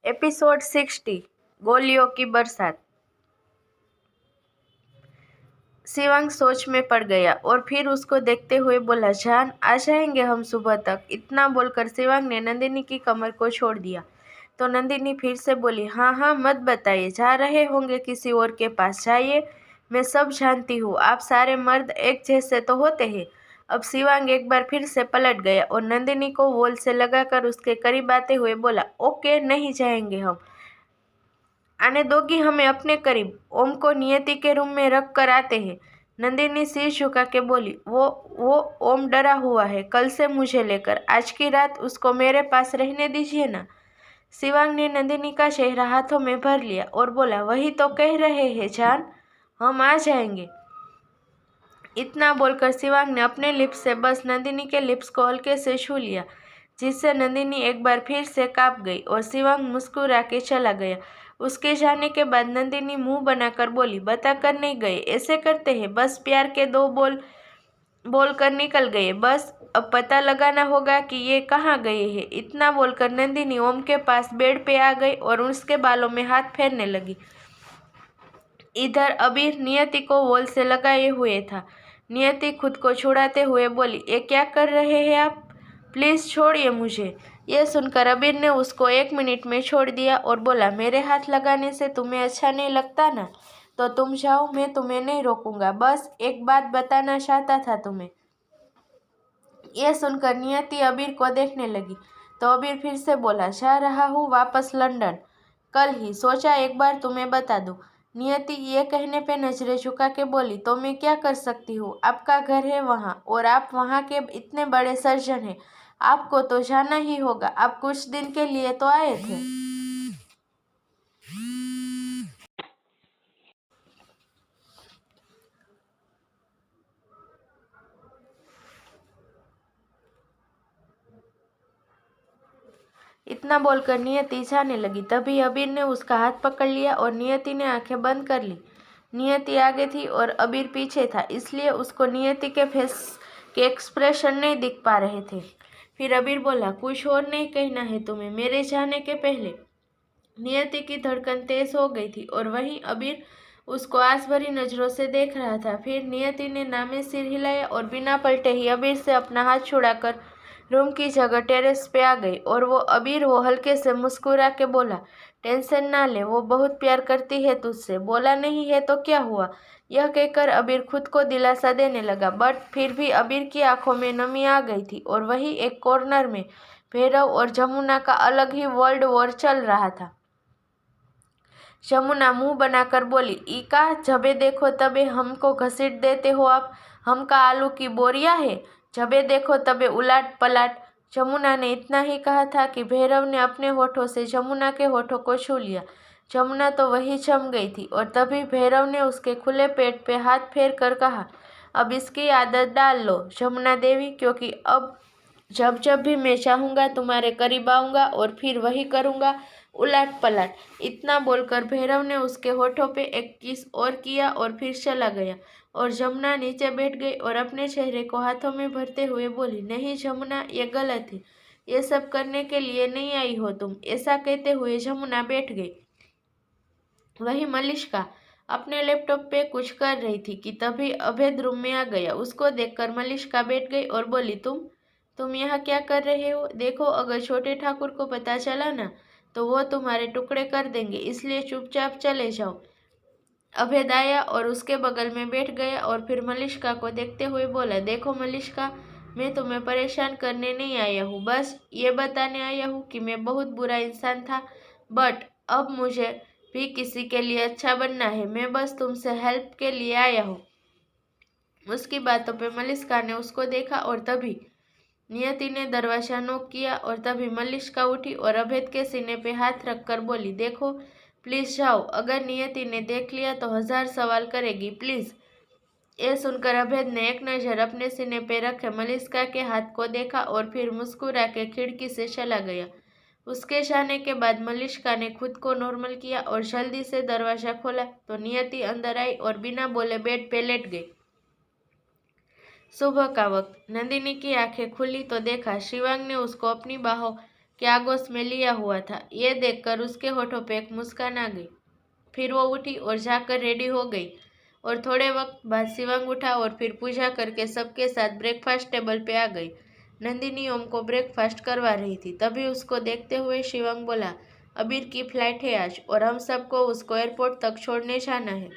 Episode 60 गोलियों की बरसात। शिवांग सोच में पड़ गया और फिर उसको देखते हुए बोला, जान, आ जाएंगे हम सुबह तक। इतना बोलकर शिवांग ने नंदिनी की कमर को छोड़ दिया तो नंदिनी फिर से बोली, हाँ हाँ मत बताइए, जा रहे होंगे किसी और के पास, जाइए, मैं सब जानती हूँ, आप सारे मर्द एक जैसे तो होते हैं। अब शिवांग एक बार फिर से पलट गया और नंदिनी को वॉल से लगाकर उसके करीब आते हुए बोला, ओके, नहीं जाएंगे हम, आने दोगी हमें अपने करीब? ओम को नियति के रूम में रख कर आते हैं। नंदिनी सिर झुका के बोली, वो ओम डरा हुआ है कल से मुझे लेकर, आज की रात उसको मेरे पास रहने दीजिए ना। शिवांग ने नंदिनी का चेहरा हाथों में भर लिया और बोला, वही तो कह रहे हैं जान, हम आ जाएंगे। इतना बोलकर शिवांग ने अपने लिप्स से बस नंदिनी के लिप्स को हल्के से छू लिया, जिससे नंदिनी एक बार फिर से कांप गई और शिवांग मुस्कुरा के चला गया। उसके जाने के बाद नंदिनी मुंह बनाकर बोली, बता कर नहीं गए, ऐसे करते हैं, बस प्यार के दो बोल बोल कर निकल गए, बस अब पता लगाना होगा कि ये कहाँ गए हैं। इतना बोलकर नंदिनी ओम के पास बेड पे आ गई और उसके बालों में हाथ फेरने लगी। इधर अबीर नियति को वॉल से लगाए हुए था। नियति खुद को छुड़ाते हुए बोली, ये क्या कर रहे हैं आप, प्लीज़ छोड़िए मुझे। यह सुनकर अबीर ने उसको 1 मिनट में छोड़ दिया और बोला, मेरे हाथ लगाने से तुम्हें अच्छा नहीं लगता ना, तो तुम जाओ, मैं तुम्हें नहीं रोकूंगा, बस एक बात बताना चाहता था तुम्हें। यह सुनकर नियति अबीर को देखने लगी तो अबीर फिर से बोला, जा रहा हूँ वापस लंदन, कल ही, सोचा एक बार तुम्हें बता दूँ। नियति ये कहने पे नजरें झुका के बोली, तो मैं क्या कर सकती हूँ, आपका घर है वहाँ और आप वहाँ के इतने बड़े सर्जन हैं, आपको तो जाना ही होगा, आप कुछ दिन के लिए तो आए थे। इतना बोलकर नियति जाने लगी, तभी अबीर ने उसका हाथ पकड़ लिया और नियति ने आंखें बंद कर ली। नियति आगे थी और अबीर पीछे था, इसलिए उसको नियति के फेस के एक्सप्रेशन नहीं दिख पा रहे थे। फिर अबीर बोला, कुछ और नहीं कहना है तुम्हें मेरे जाने के पहले? नियति की धड़कन तेज हो गई थी और वहीं अबीर उसको आस भरी नजरों से देख रहा था। फिर नियति ने नामे सिर हिलाया और बिना पलटे ही अबीर से अपना हाथ छुड़ाकर रूम की जगह टेरेस पे आ गई और वो हल्के से मुस्कुरा के बोला, टेंशन ना ले, वो बहुत प्यार करती है तुझसे, बोला नहीं है तो क्या हुआ। यह कहकर अबीर खुद को दिलासा देने लगा, बट फिर भी अबीर की आंखों में नमी आ गई थी और वहीं एक कॉर्नर में भैरव और जमुना का अलग ही वर्ल्ड वॉर चल रहा था। जमुना मुंह बनाकर बोली, इका, जबे देखो तबे हमको घसीट देते हो आप, हम का आलू की बोरिया है, जबे देखो तबे उलाट पलाट। जमुना ने इतना ही कहा था कि भैरव ने अपने होठों से जमुना के होठों को छू लिया। जमुना तो वही जम गई थी और तभी भैरव ने उसके खुले पेट पे हाथ फेर कर कहा, अब इसकी आदत डाल लो जमुना देवी, क्योंकि अब जब जब भी मैं चाहूँगा तुम्हारे करीब आऊँगा और फिर वही करूँगा, उलट पलट। इतना बोलकर भैरव ने उसके होठों पे एक किस और किया और फिर चला गया और जमुना नीचे बैठ गई और अपने चेहरे को हाथों में भरते हुए बोली, नहीं जमुना, ये गलत है, ये सब करने के लिए नहीं आई हो तुम। ऐसा कहते हुए जमुना बैठ गई। वही मलिष्का अपने लैपटॉप पे कुछ कर रही थी कि तभी अभेद रूम में आ गया। उसको देखकर मलिष्का बैठ गई और बोली, तुम यहाँ क्या कर रहे हो? देखो, अगर छोटे ठाकुर को पता चला ना तो वो तुम्हारे टुकड़े कर देंगे, इसलिए चुपचाप चले जाओ। अभेद आया और उसके बगल में बैठ गया और फिर मलिष्का को देखते हुए बोला, देखो मलिष्का, मैं तुम्हें परेशान करने नहीं आया हूँ, बस ये बताने आया हूँ कि मैं बहुत बुरा इंसान था, बट अब मुझे भी किसी के लिए अच्छा बनना है, मैं बस तुमसे हेल्प के लिए आया हूँ। उसकी बातों पे मलिष्का ने उसको देखा और तभी नियति ने दरवाजा नॉक किया और तभी मलिष्का उठी और अभेद के सीने पे हाथ रखकर बोली, देखो प्लीज जाओ, अगर नियति ने देख लिया तो 1000 सवाल करेगी, प्लीज। यह सुनकर अभेद ने एक नजर अपने सीने पे रखे मलिष्का के हाथ को देखा और फिर मुस्कुरा के खिड़की से चला गया। उसके जाने के बाद मलिष्का ने खुद को नॉर्मल किया और जल्दी से दरवाजा खोला तो नियति अंदर आई और बिना बोले बेड पे लेट गई। सुबह का वक्त। नंदिनी की आंखें खुली तो देखा शिवांग ने उसको अपनी बाहों कि आगोश में लिया हुआ था। ये देखकर उसके होठों पे एक मुस्कान आ गई। फिर वो उठी और जाकर रेडी हो गई और थोड़े वक्त बाद शिवंग उठा और फिर पूजा करके सबके साथ ब्रेकफास्ट टेबल पे आ गई। नंदिनी ओम को ब्रेकफास्ट करवा रही थी। तभी उसको देखते हुए शिवंग बोला, अबीर की फ्लाइट है आज और हम सबको उसको एयरपोर्ट तक छोड़ने जाना है।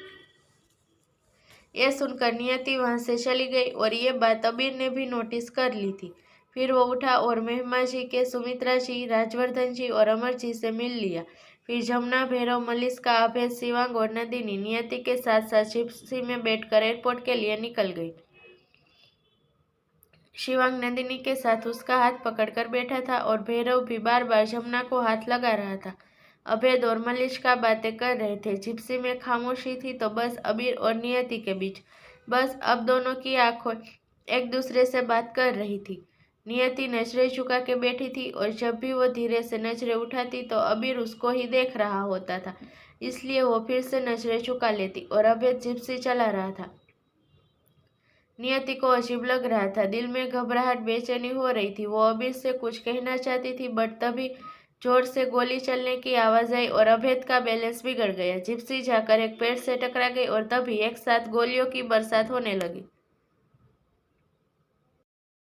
ये सुनकर नियति वहां से चली गई और ये बात अबीर ने भी नोटिस कर ली थी। फिर वो उठा और महिमा जी के सुमित्रा जी, राजवर्धन जी और अमर जी से मिल लिया। फिर जमुना, भैरव, मलिष्का, अभय, शिवांग और नंदिनी नियति के साथ साथ जिप्सी में बैठकर एयरपोर्ट के लिए निकल गई। शिवांग नंदिनी के साथ उसका हाथ पकड़कर बैठा था और भैरव भी बार बार जमुना को हाथ लगा रहा था। अभेद और मलिष्का बातें कर रहे थे। जिप्सी में खामोशी थी तो बस अबीर और नियति के बीच। बस अब दोनों की आंखें एक दूसरे से बात कर रही थी। नियति नजरें झुका के बैठी थी और जब भी वो धीरे से नजरें उठाती तो अबीर उसको ही देख रहा होता था, इसलिए वो फिर से नजरें झुका लेती और अभेद जिप्सी चला रहा था। नियति को अजीब लग रहा था। दिल में घबराहट, बेचैनी हो रही थी। वो अबीर से कुछ कहना चाहती थी बट तभी जोर से गोली चलने की आवाज आई और अभेद का बैलेंस बिगड़ गया। जिप्सी जाकर एक पेड़ से टकरा गई और तभी एक साथ गोलियों की बरसात होने लगी।